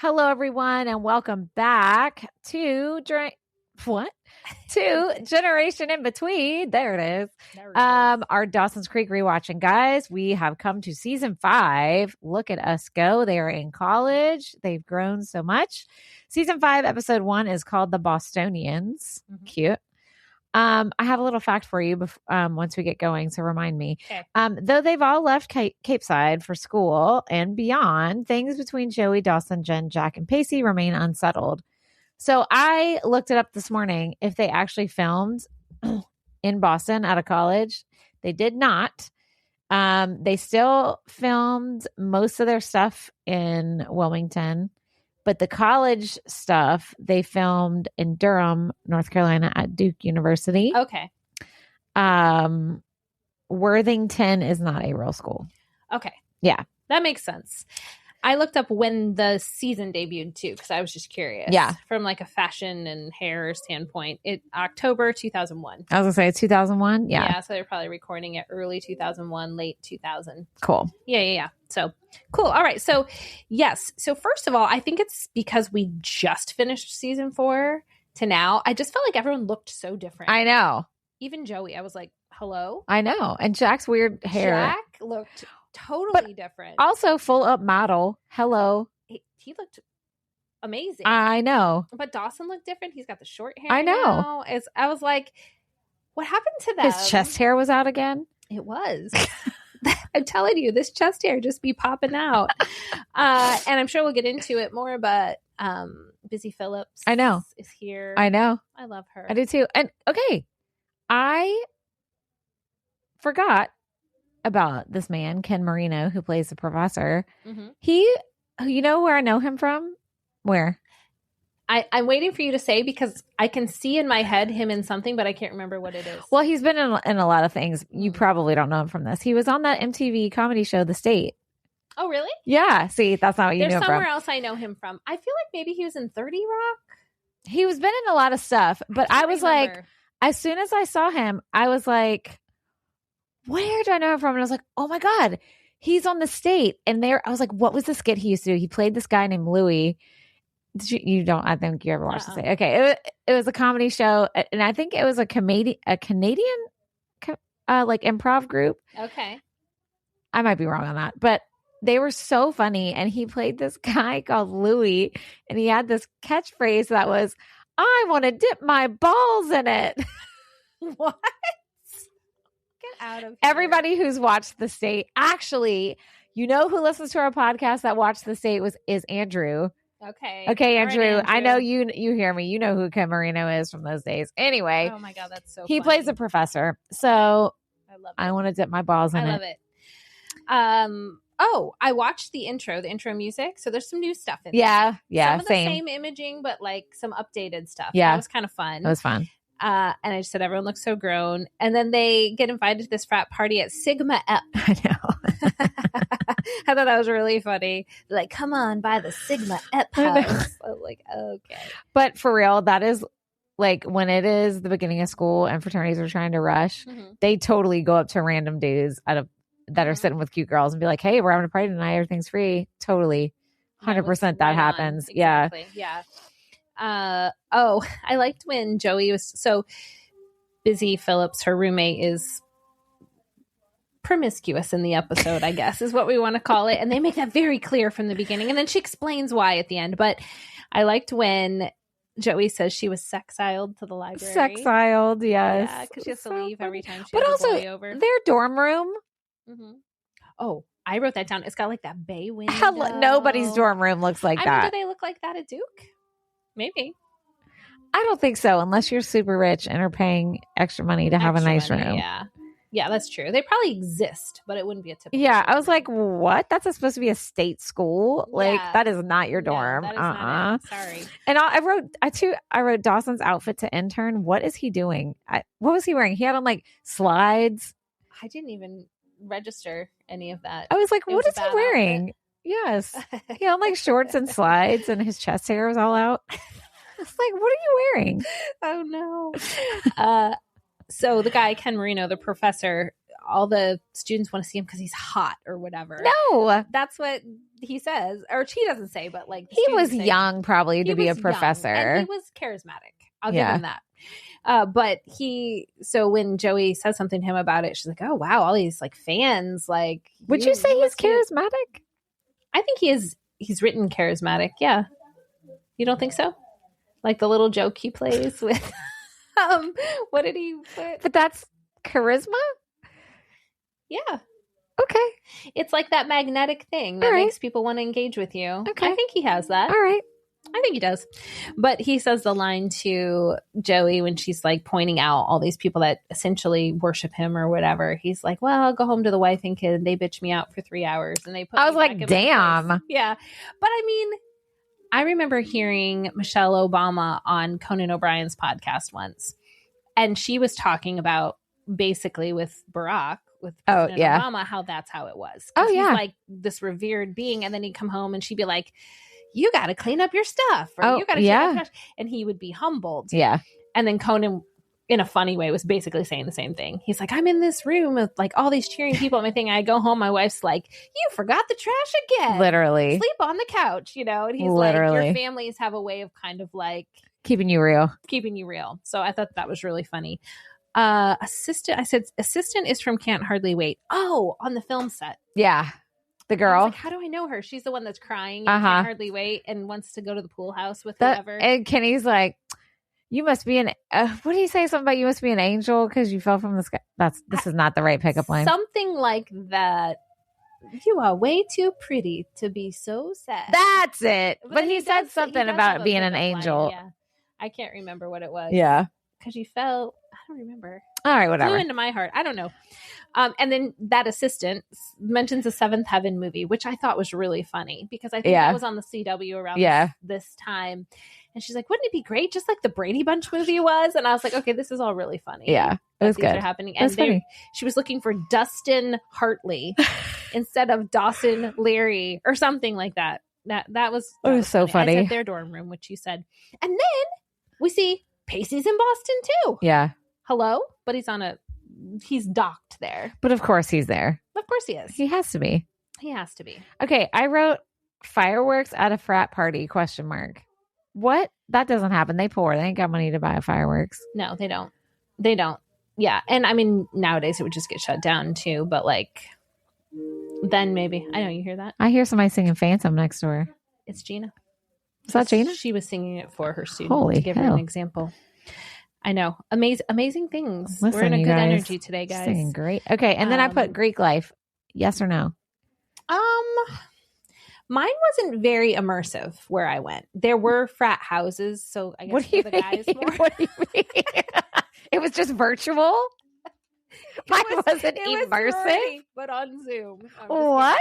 Hello, everyone, and welcome back to Generation in Between. There it is. Our Dawson's Creek rewatching, guys. We have come to season 5. Look at us go. They are in college. They've grown so much. Season 5, episode 1 is called The Bostonians. Mm-hmm. Cute. I have a little fact for you once we get going, so remind me. Okay. Though they've all left Capeside for school and beyond, things between Joey, Dawson, Jen, Jack, and Pacey remain unsettled. So I looked it up this morning if they actually filmed in Boston out of college. They did not. They still filmed most of their stuff in Wilmington. But the college stuff, they filmed in Durham, North Carolina at Duke University. Okay. Worthington is not a real school. Okay. Yeah. That makes sense. I looked up when the season debuted too, because I was just curious. Yeah. From like a fashion and hair standpoint. October 2001. I was going to say it's 2001. Yeah. Yeah. So they're probably recording it early 2001, late 2000. Cool. Yeah. So cool. All right. So yes. So first of all, I think it's because we just finished season 4 to now. I just felt like everyone looked so different. I know. Even Joey. I was like, hello? I know. And Jack's weird hair. Jack looked totally different. Also full up model. Hello. He looked amazing. I know. But Dawson looked different. He's got the short hair. I know. Now. I was like, what happened to them? His chest hair was out again. It was. I'm telling you, this chest hair just be popping out. And I'm sure we'll get into it more, but Busy Phillips I know. is here. I know. I love her. I do too. And okay, I forgot about this man, Ken Marino, who plays the professor. Mm-hmm. You know where I know him from? Where? I'm waiting for you to say, because I can see in my head him in something, but I can't remember what it is. Well, he's been in a lot of things. You probably don't know him from this. He was on that MTV comedy show, The State. Oh, really? Yeah. See, that's not what you knew him from. There's somewhere else I know him from. I feel like maybe he was in 30 Rock. He was been in a lot of stuff, but I was remember. like, as soon as I saw him, I was like, where do I know him from? And I was like, oh my God, he's on The State. And I was like, what was the skit he used to do? He played this guy named Louis. You don't, I think you ever watched The State. Okay. It was a comedy show. And I think it was a Canadian like improv group. Okay. I might be wrong on that, but they were so funny. And he played this guy called Louis, and he had this catchphrase that was, I want to dip my balls in it. What? Get out of here. Everybody who's watched The State, actually, you know who listens to our podcast that watched The State is Andrew. Okay. Okay, All right, Andrew. I know you hear me. You know who Ken Marino is from those days. Anyway. Oh my God, that's so he funny. plays a professor. So I love it. I want to dip my balls in it. I love it. I watched the intro music. So there's some new stuff in there. Yeah. Some of the same imaging, but like some updated stuff. Yeah. That was kind of fun. It was fun. And I just said, everyone looks so grown. And then they get invited to this frat party at Sigma Ep. I know. I thought that was really funny. Like, come on by the Sigma Ep house. I was like, okay. But for real, that is like when it is the beginning of school and fraternities are trying to rush, they totally go up to random dudes that are sitting with cute girls and be like, hey, we're having a party tonight. Everything's free. Totally. 100% that happens. Exactly. Yeah. I liked when Joey was so Busy Phillips, her roommate, is promiscuous in the episode, I guess is what we want to call it. And they make that very clear from the beginning. And then she explains why at the end. But I liked when Joey says she was sexiled to the library. Sexiled, yes. Yeah, because she has to leave every time she but has also, a boy over. Their dorm room. Mm-hmm. Oh, I wrote that down. It's got like that bay window. Nobody's dorm room looks like that. I mean, do they look like that at Duke? Maybe. I don't think so, unless you're super rich and are paying extra money to have a nice room. Yeah, that's true. They probably exist, but it wouldn't be a typical. Yeah, I was like, what? That's supposed to be a state school. Like, that is not your dorm. That is not it. Sorry. And I wrote Dawson's outfit to intern. What is he doing? What was he wearing? He had on like slides. I didn't even register any of that. I was like, what is he wearing? Outfit. Yes. He had like shorts and slides, and his chest hair was all out. It's like, what are you wearing? Oh no. So the guy, Ken Marino, the professor, all the students want to see him because he's hot or whatever. No, that's what he says, or he doesn't say, but like he was young probably to be a professor, and he was charismatic. I'll give him that. But so when Joey says something to him about it, she's like, "Oh wow, all these like fans." Like, would you say he's charismatic? I think he is. He's written charismatic. Yeah, you don't think so? Like the little joke he plays with. What did he put? But that's charisma. Yeah. Okay. It's like that magnetic thing that makes people want to engage with you. Okay. I think he has that. All right. I think he does. But he says the line to Joey when she's like pointing out all these people that essentially worship him or whatever. He's like, well, I'll go home to the wife and kid. They bitch me out for 3 hours. And they put I was like, damn. Yeah. But I mean, I remember hearing Michelle Obama on Conan O'Brien's podcast once. And she was talking about basically with Barack, with President Obama, how that's how it was. Oh, yeah. He's like this revered being. And then he'd come home and she'd be like, you got to clean up your stuff. Or you got to clean up your stuff. And he would be humbled. Yeah. And then Conan, in a funny way, was basically saying the same thing. He's like, I'm in this room with like all these cheering people at my thing. I go home. My wife's like, you forgot the trash again. Literally. Sleep on the couch, you know? And he's like, your families have a way of kind of like keeping you real. So I thought that was really funny. Assistant is from Can't Hardly Wait. Oh, on the film set. Yeah. The girl. Like, how do I know her? She's the one that's crying and can't hardly wait and wants to go to the pool house with whoever. And Kenny's like, you must be what did he say? Something about you must be an angel because you fell from the sky. This is not the right pickup line. Something like that. You are way too pretty to be so sad. That's it. But he said something about being an angel. Yeah. I can't remember what it was. Yeah. Because you fell. I don't remember. All right, whatever. Flew into my heart. I don't know. And then that assistant mentions a Seventh Heaven movie, which I thought was really funny because I think that was on the CW around this time. And she's like, wouldn't it be great? Just like the Brady Bunch movie was. And I was like, okay, this is all really funny. Yeah, it was good. Are happening. And she was looking for Dustin Hartley instead of Dawson Leary or something like that. That was so funny. I said their dorm room, which you said. And then we see Pacey's in Boston too. Yeah. Hello? But he's docked there. But of course he's there. Of course he is. He has to be. He has to be. Okay, I wrote fireworks at a frat party, ? What? That doesn't happen. They poor. They ain't got money to buy fireworks. No, they don't. They don't. Yeah. And I mean, nowadays it would just get shut down too. But like, then maybe. I know you hear that. I hear somebody singing Phantom next door. It's Gina. Is that Gina? She was singing it for her student to give her an example. I know. Amazing things. Listen, we're in a good energy today, guys. Singing great. Okay. And then I put Greek life. Yes or no? Mine wasn't very immersive where I went. There were frat houses. So I guess for the guys more. What do you mean? It was just virtual? Mine wasn't immersive. Sorority, but on Zoom. What?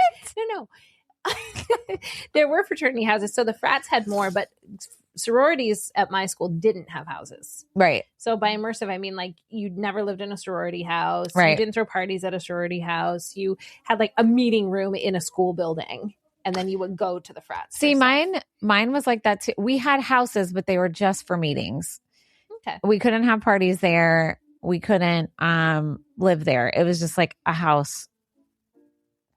No. There were fraternity houses. So the frats had more, but sororities at my school didn't have houses. Right. So by immersive, I mean like you'd never lived in a sorority house. Right. You didn't throw parties at a sorority house. You had like a meeting room in a school building. And then you would go to the frats. See, mine was like that too. We had houses, but they were just for meetings. Okay. We couldn't have parties there. We couldn't live there. It was just like a house.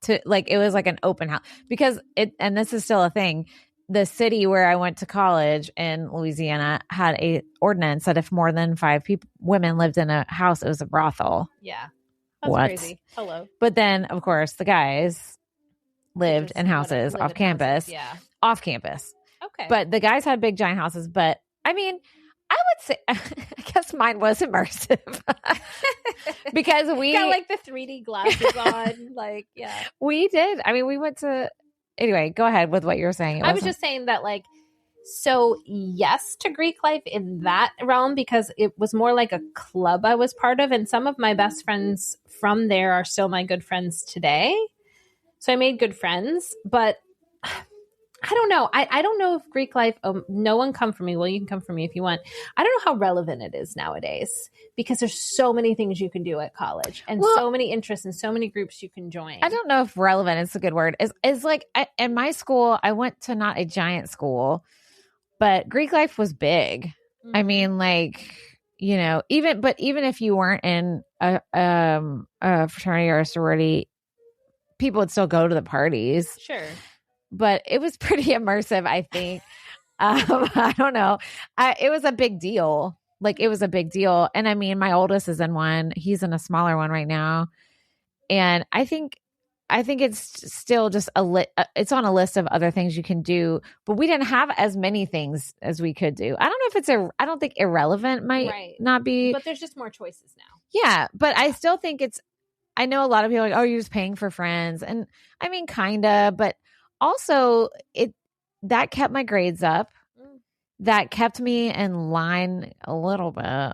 It was like an open house because and this is still a thing. The city where I went to college in Louisiana had a ordinance that if more than 5 women lived in a house, it was a brothel. Yeah. That's crazy. Hello. But then, of course, the guys lived in houses off campus. Yeah. Off campus. Okay. But the guys had big giant houses. But I mean, I would say, I guess mine was immersive because we got like the 3D glasses on. Like, yeah, we did. I mean, we went to, anyway, go ahead with what you were saying. I was just saying that like, so yes to Greek life in that realm because it was more like a club I was part of. And some of my best friends from there are still my good friends today. So I made good friends, but I don't know. I don't know if Greek life, no one come for me. Well, you can come for me if you want. I don't know how relevant it is nowadays because there's so many things you can do at college and so many interests and so many groups you can join. I don't know if relevant is a good word. Is like in my school, I went to not a giant school, but Greek life was big. Mm-hmm. I mean, like you know, even if you weren't in a fraternity or a sorority, people would still go to the parties. Sure. But it was pretty immersive, I think. I don't know. It was a big deal. Like, it was a big deal. And I mean, my oldest is in one. He's in a smaller one right now. And I think it's still just it's on a list of other things you can do, but we didn't have as many things as we could do. I don't know if I don't think irrelevant might not be. But there's just more choices now. Yeah. But I still think I know a lot of people are like, oh, you're just paying for friends. And I mean, kinda, but also that kept my grades up. That kept me in line a little bit.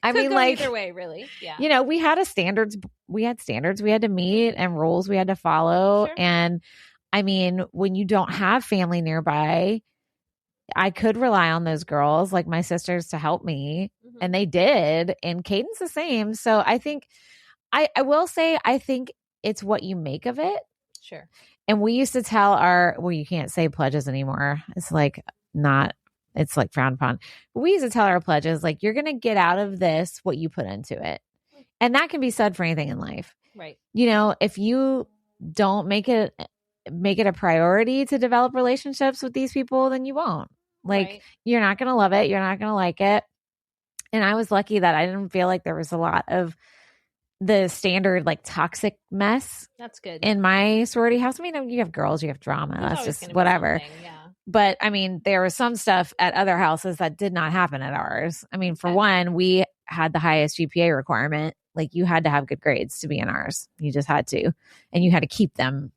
I mean, like, either way, really. Yeah. You know, we had standards we had to meet and rules we had to follow. Sure. And I mean, when you don't have family nearby, I could rely on those girls, like my sisters, to help me. Mm-hmm. And they did. And Caden's the same. So I think I will say, I think it's what you make of it. Sure. And we used to tell you can't say pledges anymore. It's like frowned upon. But we used to tell our pledges, like, you're going to get out of this what you put into it. And that can be said for anything in life. Right. You know, if you don't make it a priority to develop relationships with these people, then you won't. Like, you're not going to love it. You're not going to like it. And I was lucky that I didn't feel like there was a lot of the standard, like, toxic mess. That's good. In my sorority house. I mean, you have girls, you have drama. That's just whatever. Yeah. But I mean, there was some stuff at other houses that did not happen at ours. I mean, for one, we had the highest GPA requirement. Like, you had to have good grades to be in ours. You just had to. And you had to keep them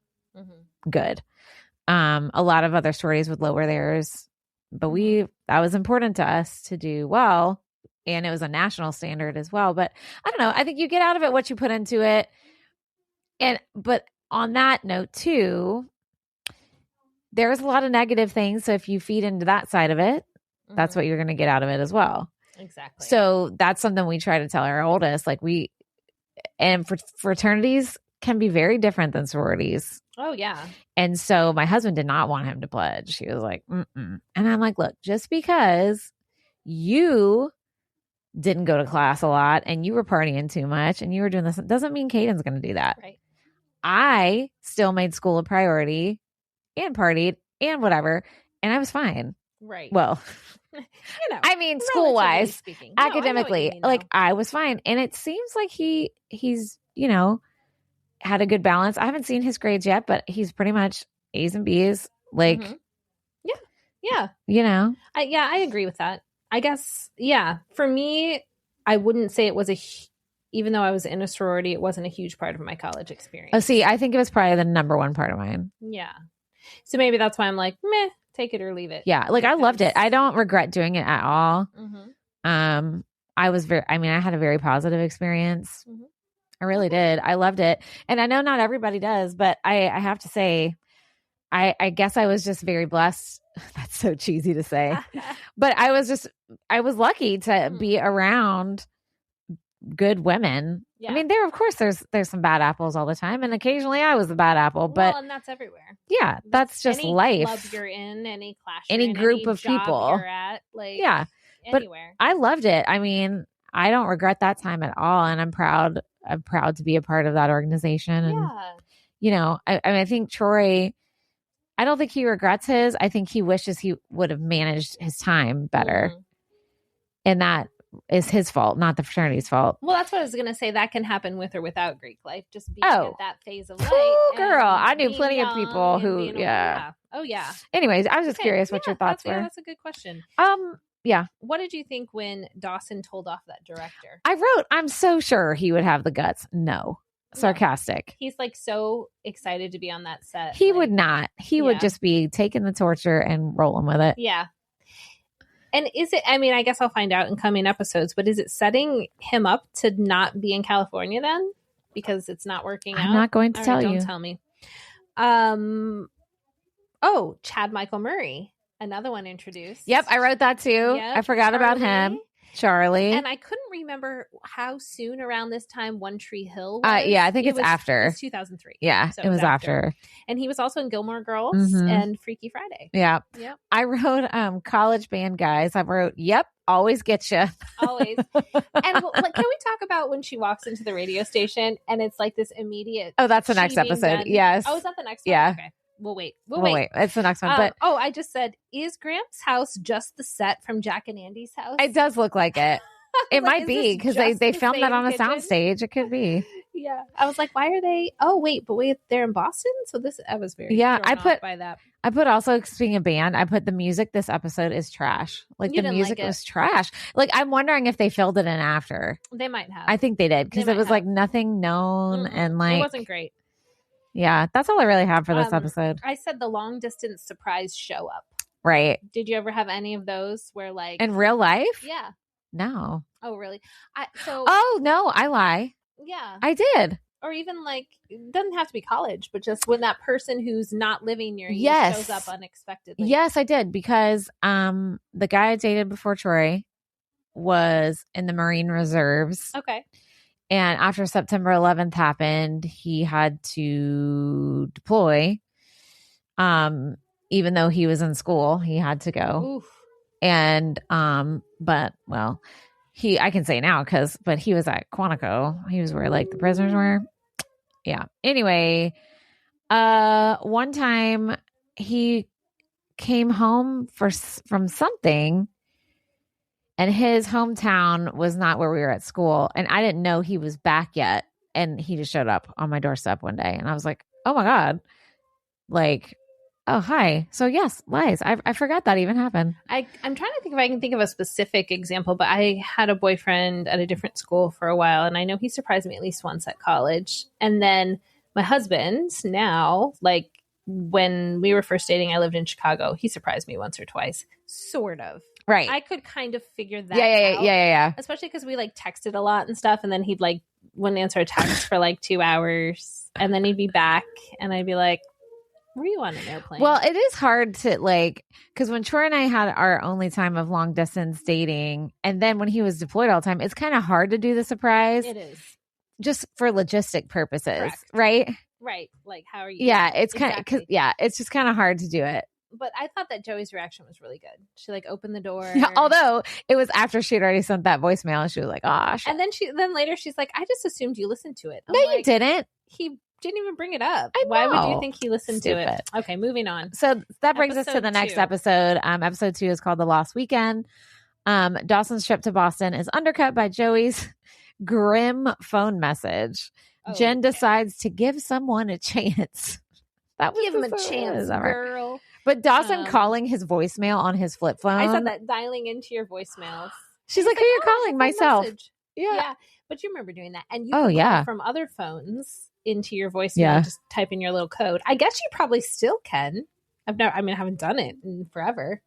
good. A lot of other sororities would lower theirs. But that was important to us to do well. And it was a national standard as well. But I don't know. I think you get out of it what you put into it. But on that note too, there's a lot of negative things. So if you feed into that side of it, that's what you're going to get out of it as well. Exactly. So that's something we try to tell our oldest. Like, fraternities can be very different than sororities. Oh yeah. And so my husband did not want him to pledge. He was like, mm-mm. And I'm like, look, just because you didn't go to class a lot and you were partying too much and you were doing this, doesn't mean Caden's going to do that. Right. I still made school a priority and partied and whatever, and I was fine. Right. Well, you know, I mean, school-wise, academically, I like, I was fine. And it seems like he's, you know, had a good balance. I haven't seen his grades yet, but he's pretty much A's and B's. Like, yeah. You know? I agree with that. I guess, yeah. For me, I wouldn't say it was even though I was in a sorority, it wasn't a huge part of my college experience. Oh, see, I think it was probably the number one part of mine. Yeah. So maybe that's why I'm like, meh, take it or leave it. Yeah. Like, I loved it. I don't regret doing it at all. Mm-hmm. I had a very positive experience. Mm-hmm. I really did. I loved it. And I know not everybody does, but I have to say, I guess I was just very blessed. That's so cheesy to say, but I was lucky to be around good women. Yeah. I mean, there's some bad apples all the time, and occasionally I was the bad apple, but and that's everywhere. Yeah, that's just any life. Club you're in, any class, any group any of people you're at, like, yeah, anywhere. But I loved it. I mean, I don't regret that time at all, and I'm proud to be a part of that organization. And you know, I think Troy, I don't think he regrets his. I think he wishes he would have managed his time better. Mm-hmm. And that is his fault, not the fraternity's fault. Well, that's what I was going to say. That can happen with or without Greek life. Just being at that phase of life. Oh, girl. I knew plenty of people who, Oh, yeah. Anyways, I was just curious what your thoughts were. Yeah, that's a good question. Yeah. What did you think when Dawson told off that director? I wrote, I'm so sure he would have the guts. No. Sarcastic. No. He's like so excited to be on that set. He would not. He would just be taking the torture and rolling with it. Yeah. And is it, I mean, I guess I'll find out in coming episodes, but is it setting him up to not be in California then? Because it's not working out? I'm not going to tell you. Don't tell me. Chad Michael Murray. Another one introduced. Yep, I wrote that too. Yep, I forgot about him. Charlie. And I couldn't remember how soon around this time One Tree Hill was. Yeah, I think it's after. It was 2003. Yeah, So it was after. And he was also in Gilmore Girls and Freaky Friday. Yeah. Yep. I wrote college band guys. I wrote, yep, always get you. Always. And can we talk about when she walks into the radio station and it's like this immediate. Oh, that's the next episode. Yes. Oh, is that the next one? Yeah. Okay. We'll wait. It's the next one. But I just said, is Gramps' house just the set from Jack and Andy's house? It does look like it. It might be because they filmed that on a soundstage. It could be. Yeah. I was like, why are they? Oh, wait, they're in Boston. So I was very thrown off by that. I put also, speaking of band, I put the music this episode is trash. Like the music was trash. Like I'm wondering if they filled it in after. They might have. I think they did because it was like nothing known and like it wasn't great. Yeah, that's all I really have for this episode. I said the long distance surprise show up. Right. Did you ever have any of those where like in real life? Yeah. No. Oh, really? Oh, no, I lie. Yeah. I did. Or even like, it doesn't have to be college, but just when that person who's not living near you shows up unexpectedly. Yes, I did because the guy I dated before Troy was in the Marine Reserves. Okay. And after September 11th happened, he had to deploy. Even though he was in school, he had to go. Oof. And but well, I can say now but he was at Quantico. He was where like the prisoners were. Yeah. Anyway, one time he came home from something. And his hometown was not where we were at school. And I didn't know he was back yet. And he just showed up on my doorstep one day. And I was like, oh my God. Like, oh, hi. So yes, lies. I forgot that even happened. I'm trying to think if I can think of a specific example, but I had a boyfriend at a different school for a while. And I know he surprised me at least once at college. And then my husband now, like when we were first dating, I lived in Chicago. He surprised me once or twice, sort of. Right. I could kind of figure that out. Yeah. Especially because we like texted a lot and stuff. And then he'd like wouldn't answer a text for like 2 hours. And then he'd be back and I'd be like, were you on an airplane? Well, it is hard to like, because when Troy and I had our only time of long distance dating, and then when he was deployed all the time, it's kind of hard to do the surprise. It is. Just for logistic purposes, Correct. right? Right. Like, how are you? Yeah, it's kind of, it's just kind of hard to do it. But I thought that Joey's reaction was really good. She like opened the door. Yeah, although it was after she'd already sent that voicemail and she was like, oh, shit. And then later she's like, I just assumed you listened to it. No, you didn't. He didn't even bring it up. I know. Why would you think he listened Stupid. to it? Okay, moving on. So that brings us to the next episode. Episode 2 is called The Lost Weekend. Dawson's trip to Boston is undercut by Joey's grim phone message. Jen decides to give someone a chance. Give him a chance, girl. But Dawson calling his voicemail on his flip phone. I saw that, dialing into your voicemails. She's like, who are you calling? Myself. Yeah. But you remember doing that. And you call from other phones into your voicemail, just type in your little code. I guess you probably still can. I haven't done it in forever.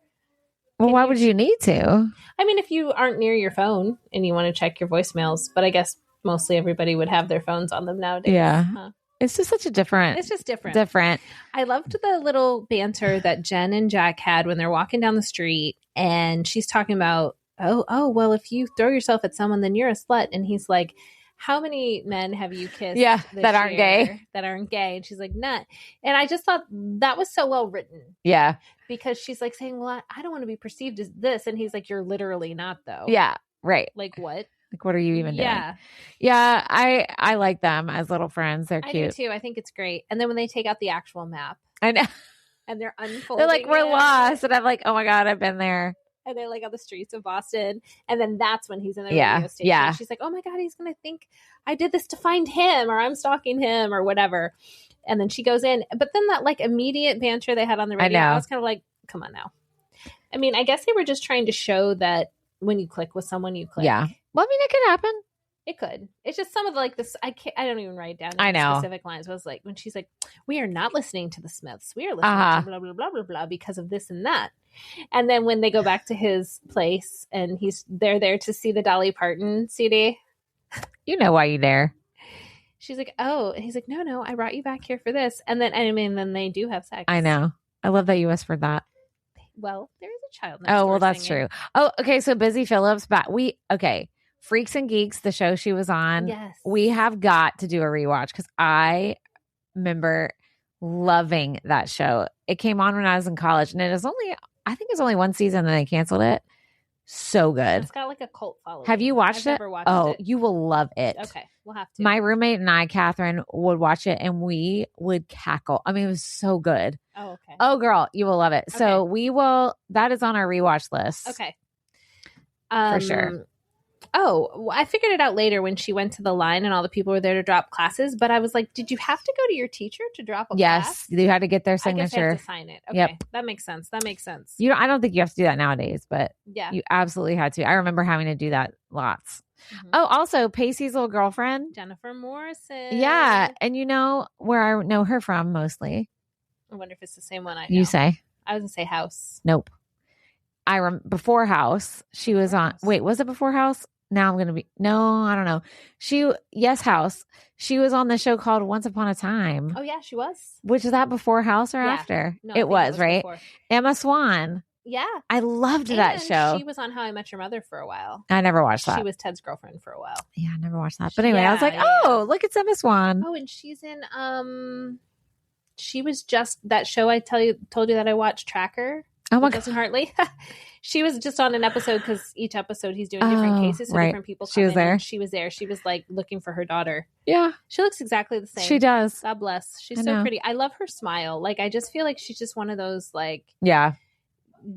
Well, why would you need to? I mean, if you aren't near your phone and you want to check your voicemails, but I guess mostly everybody would have their phones on them nowadays. Yeah. Huh? It's just such a different. It's just different. I loved the little banter that Jen and Jack had when they're walking down the street and she's talking about, oh, well, if you throw yourself at someone, then you're a slut. And he's like, how many men have you kissed? That aren't gay. That aren't gay. And she's like, none. And I just thought that was so well written. Yeah. Because she's like saying, well, I don't want to be perceived as this. And he's like, you're literally not though. Yeah. Right. Like what? Like, what are you even doing? Yeah. Yeah. I like them as little friends. They're cute. I do too. I think it's great. And then when they take out the actual map. I know. And they're unfolding. They're like, we're lost. And I'm like, oh my God, I've been there. And they're like on the streets of Boston. And then that's when he's in the radio station. Yeah. She's like, oh my God, he's going to think I did this to find him or I'm stalking him or whatever. And then she goes in. But then that like immediate banter they had on the radio, I was kind of like, come on now. I mean, I guess they were just trying to show that when you click with someone, you click. Yeah. Well, I mean, it could happen. It could. It's just some of the, like this. I don't even write down specific lines. It was like when she's like, we are not listening to the Smiths. We are listening to blah, blah, blah, blah, blah, because of this and that. And then when they go back to his place and they're there to see the Dolly Parton CD. You know why you're there. She's like, oh, and he's like, no, I brought you back here for this. And then, then they do have sex. I know. I love that you whispered that. Well, there is a child next Oh, door well, that's singing. true. Oh, okay. So Busy Phillips, Freaks and Geeks, the show she was on. Yes. We have got to do a rewatch because I remember loving that show. It came on when I was in college, and I think it's only one season, and they canceled it. So good. It's got like a cult following. Have you watched I've it? Never watched it. You will love it. Okay, we'll have to. My roommate and I, Catherine, would watch it, and we would cackle. I mean, it was so good. Oh, okay. Oh, girl, you will love it. Okay. So we will. That is on our rewatch list. Okay. For sure. Oh, well, I figured it out later when she went to the line and all the people were there to drop classes. But I was like, did you have to go to your teacher to drop a class? Yes, you had to get their I guess I signature. have to sign it. Okay, Yep. that makes sense. I don't think you have to do that nowadays, but Yeah. you absolutely had to. I remember having to do that lots. Mhm. Oh, also Pacey's little girlfriend. Jennifer Morrison. Yeah, and you know where I know her from mostly. I wonder if it's the same one I know. You say? I was going to say House. Nope. Before House, she was on. House. Wait, was it Before House? Now I'm going to be. No, I don't know. Yes, House. She was on the show called Once Upon a Time. Oh, yeah, she was. Which is that before House or Yeah. after? No, I it think was, right? before. Emma Swan. Yeah. I loved that And show. She was on How I Met Your Mother for a while. I never watched that. She was Ted's girlfriend for a while. Yeah, I never watched that. But anyway, I was like, Yeah, oh, look, it's Emma Swan. Oh, and she's in she was just that show I told you that I watched, Tracker. Oh my with God. Justin Hartley. She was just on an episode because each episode he's doing different cases, so right. different people come She was in, there. and she was there. She was like looking for her daughter. Yeah, She looks exactly the same. she does. God bless. She's I so know. pretty. I love her smile. Like, I just feel like she's just one of those like Yeah.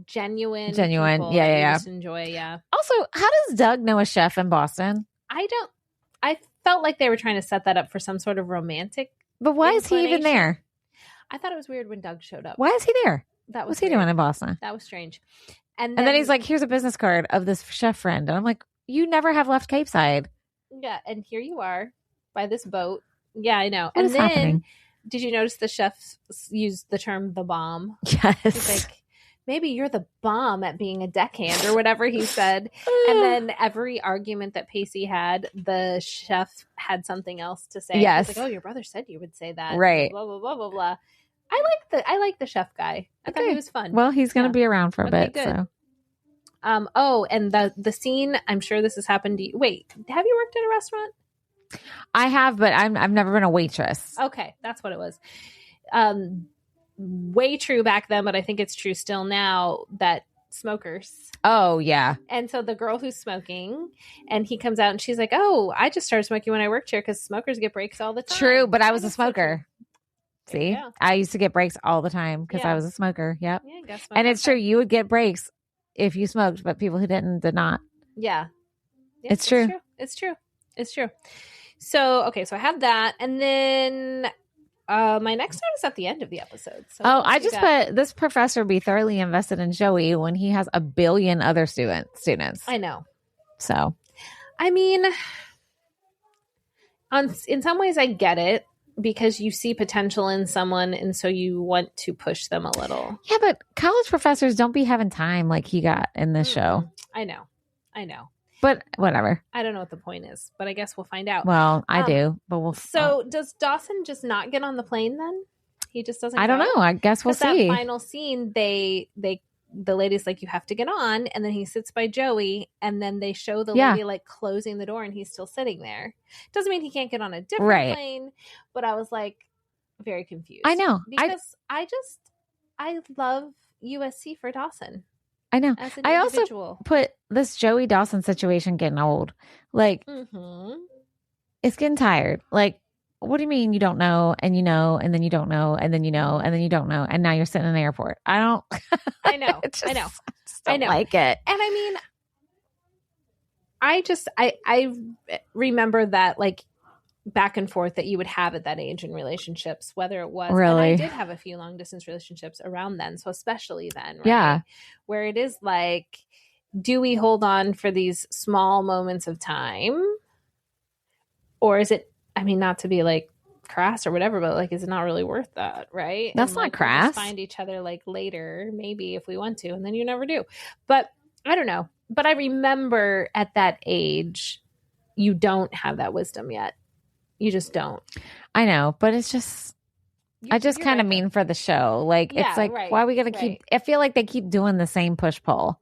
genuine Yeah, people that you yeah. just enjoy. Yeah. Also, how does Doug know a chef in Boston? I felt like they were trying to set that up for some sort of romantic. But why is he even inclination. there? I thought it was weird when Doug showed up. Why is he there? That was What's he weird. doing in Boston? That was strange. And then he's like, here's a business card of this chef friend. And I'm like, you never have left Capeside. yeah, and here you are by this boat. Yeah, I know. What and is then, happening? did you notice the chef used the term "the bomb"? Yes. He's like, maybe you're the bomb at being a deckhand or whatever he said. And then every argument that Pacey had, the chef had something else to say. Yes. He's like, oh, your brother said you would say that. Right. Blah, blah, blah, blah, blah. I like the chef guy. I thought Okay. he was fun. Well, he's going to Yeah. be around for a Okay, bit. good. So Oh, and the scene, I'm sure this has happened to you. Wait, have you worked at a restaurant? I have, but I've never been a waitress. Okay, that's what it was. Way true back then, but I think it's true still now that smokers. Oh, yeah. And so the girl who's smoking, and he comes out and she's like, oh, I just started smoking when I worked here because smokers get breaks all the time. True, but I was a That's so true. smoker. There you See, go. I used to get breaks all the time because Yeah. I was a smoker. Yep. Yeah, guess And it's true. You would get breaks if you smoked, but people who did not. Yeah. Yeah, It's true. It's true. So, okay, so I have that. And then my next note is at the end of the episode. So Oh, what I else you just got? put this professor be thoroughly invested in Joey when he has a billion other students. I know. So I mean, in some ways I get it because you see potential in someone and so you want to push them a little. yeah, but college professors don't be having time like he got in this show. I know. But whatever. I don't know what the point is, but I guess we'll find out. Well, I do, but we'll. So does Dawson just not get on the plane then? He just doesn't I don't go? know. I guess we'll 'Cause that see. final scene, the lady's like, you have to get on, and then he sits by Joey, and then they show the Yeah. lady like closing the door, and he's still sitting there. Doesn't mean he can't get on a different Right. plane, but I was like very confused. I know. because I love USC for Dawson I know. as an I also individual. put this Joey Dawson situation getting old. Like Mm-hmm. it's getting tired. Like, what do you mean you don't know and you know and then you don't know and then you know and then you don't know and now you're sitting in the airport? I don't. I know. It's I know. just- just don't I know. like it. And I mean, I remember that like back and forth that you would have at that age in relationships, whether it was, Really? and I did have a few long distance relationships around then. So especially then, right? Yeah. Where it is like, do we hold on for these small moments of time? Or is it, I mean, not to be like crass or whatever, but like, is it not really worth that? Right. That's And, not like, we'll just crass. find each other like later, maybe if we want to, and then you never do. But I don't know. But I remember at that age, you don't have that wisdom yet. You just don't. I know, but it's just I just you're kind of right, mean for the show. Like, Yeah, it's like, right, why are we going to keep, I feel like they keep doing the same push-pull.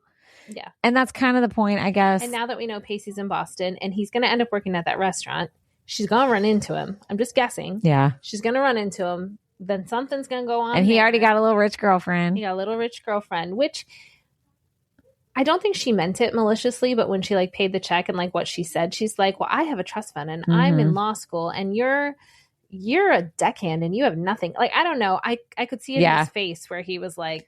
Yeah. And that's kind of the point, I guess. And now that we know Pacey's in Boston and he's going to end up working at that restaurant, she's going to run into him. I'm just guessing. Yeah. She's going to run into him. Then something's going to go on. And he there. already got a little rich girlfriend. He got a little rich girlfriend, which I don't think she meant it maliciously, but when she like paid the check and like what she said, she's like, well, I have a trust fund and I'm in law school and you're a deckhand and you have nothing. Like, I don't know. I could see it in his face where he was like,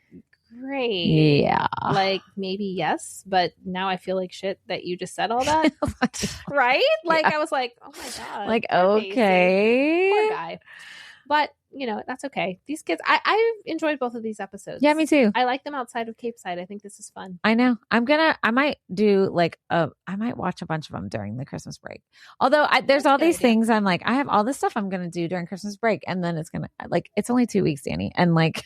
great. Yeah. Like, maybe yes, but now I feel like shit that you just said all that. Right? Like, I was like, oh my God. Like, okay. Poor guy. But, you know, that's okay. These kids, I enjoyed both of these episodes. Yeah, me too. I like them outside of Capeside. I think this is fun. I know. I might do like I might watch a bunch of them during the Christmas break. Although there's all these things I'm like, I have all this stuff I'm going to do during Christmas break. And then it's going to like, it's only 2 weeks, Danny. And like,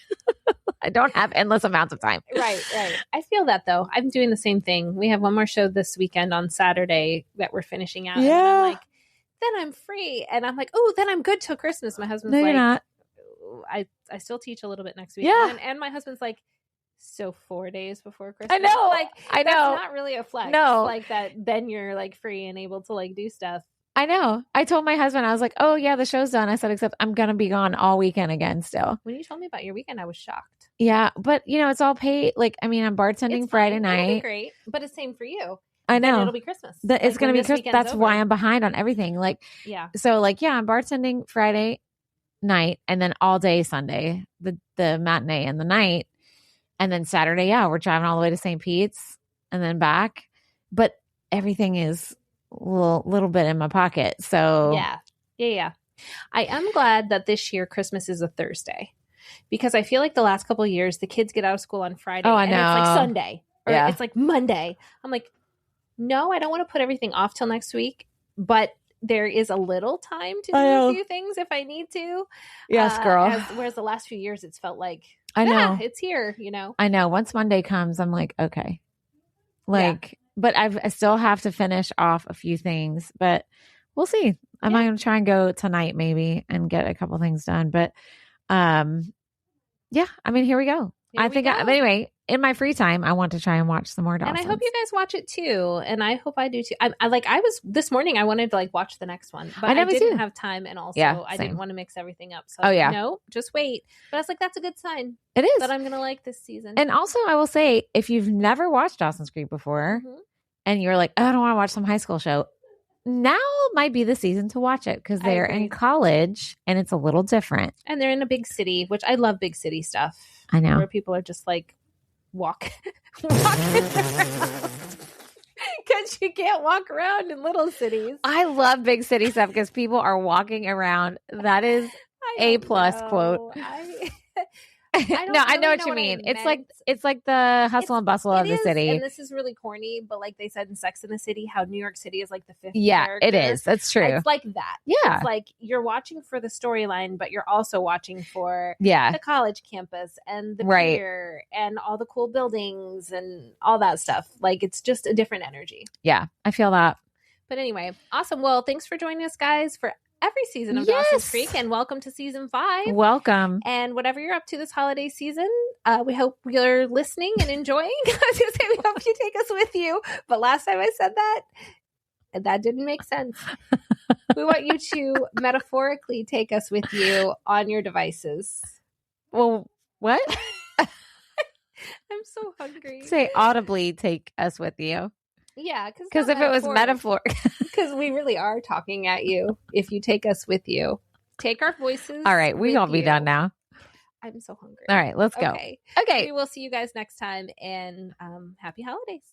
I don't have endless amounts of time. Right. I feel that though. I'm doing the same thing. We have one more show this weekend on Saturday that we're finishing out. Yeah. And I'm like, then I'm free. And I'm like, oh, then I'm good till Christmas. My husband's like, you're not. I still teach a little bit next week. Yeah. And my husband's like, so 4 days before Christmas. I know. Like, I know. That's not really a flex. No. Like that, then you're like free and able to like do stuff. I know. I told my husband, I was like, oh yeah, the show's done. I said, except I'm going to be gone all weekend again still. When you told me about your weekend, I was shocked. Yeah. But you know, it's all paid. Like, I mean, I'm bartending It's Friday fine. It'll be night. great. But it's same for you. I know. Then it'll be Christmas. It's going to be Christmas. That's over. why I'm behind on everything. Like, yeah. So like, yeah, I'm bartending Friday night and then all day Sunday, the matinee and the night. And then Saturday, yeah, we're driving all the way to St. Pete's and then back. But everything is a little bit in my pocket. So yeah. I am glad that this year Christmas is a Thursday because I feel like the last couple of years the kids get out of school on Friday. Oh, I and know. It's like Sunday or Yeah. it's like Monday. I'm like, no, I don't want to put everything off till next week, but there is a little time to do a few things if I need to. Yes, girl. Whereas the last few years it's felt like, I know it's here, you know. I know. Once Monday comes, I'm like, okay. Like, but I still have to finish off a few things, but we'll see. I might going to try and go tonight maybe and get a couple things done. But yeah, I mean, here we go. Anyway, in my free time, I want to try and watch some more Dawson's. And I hope you guys watch it too. And I hope I do too. I was this morning, I wanted to like watch the next one, but I didn't have time. And also I didn't want to mix everything up. So no, just wait. But I was like, that's a good sign. It is. That I'm going to like this season. And also I will say, if you've never watched Dawson's Creek before and you're like, oh, I don't want to watch some high school show, now might be the season to watch it because they're in college and it's a little different. And they're in a big city, which I love big city stuff. I know. Where people are just like walking around. Because you can't walk around in little cities. I love big city stuff because people are walking around. That is A+ quote. I know what you mean. It's like the hustle and bustle of the city. And this is really corny, but like they said in Sex and the City, how New York City is like the fifth. Yeah, character. it is. That's true. It's like that. Yeah. It's like you're watching for the storyline, but you're also watching for the college campus and the pier and all the cool buildings and all that stuff. Like it's just a different energy. Yeah, I feel that. But anyway, awesome. Well, thanks for joining us, guys, for every season of Dawson's Creek, and welcome to season 5. Welcome. And whatever you're up to this holiday season, we hope you're listening and enjoying. I was going to say, we hope you take us with you. But last time I said that didn't make sense. We want you to metaphorically take us with you on your devices. Well, what? I'm so hungry. Say audibly take us with you. Yeah, because if it was metaphor, because we really are talking at you. If you take us with you, take our voices. All right, we all be done now. I'm so hungry. All right, let's go. Okay. We will see you guys next time, and happy holidays.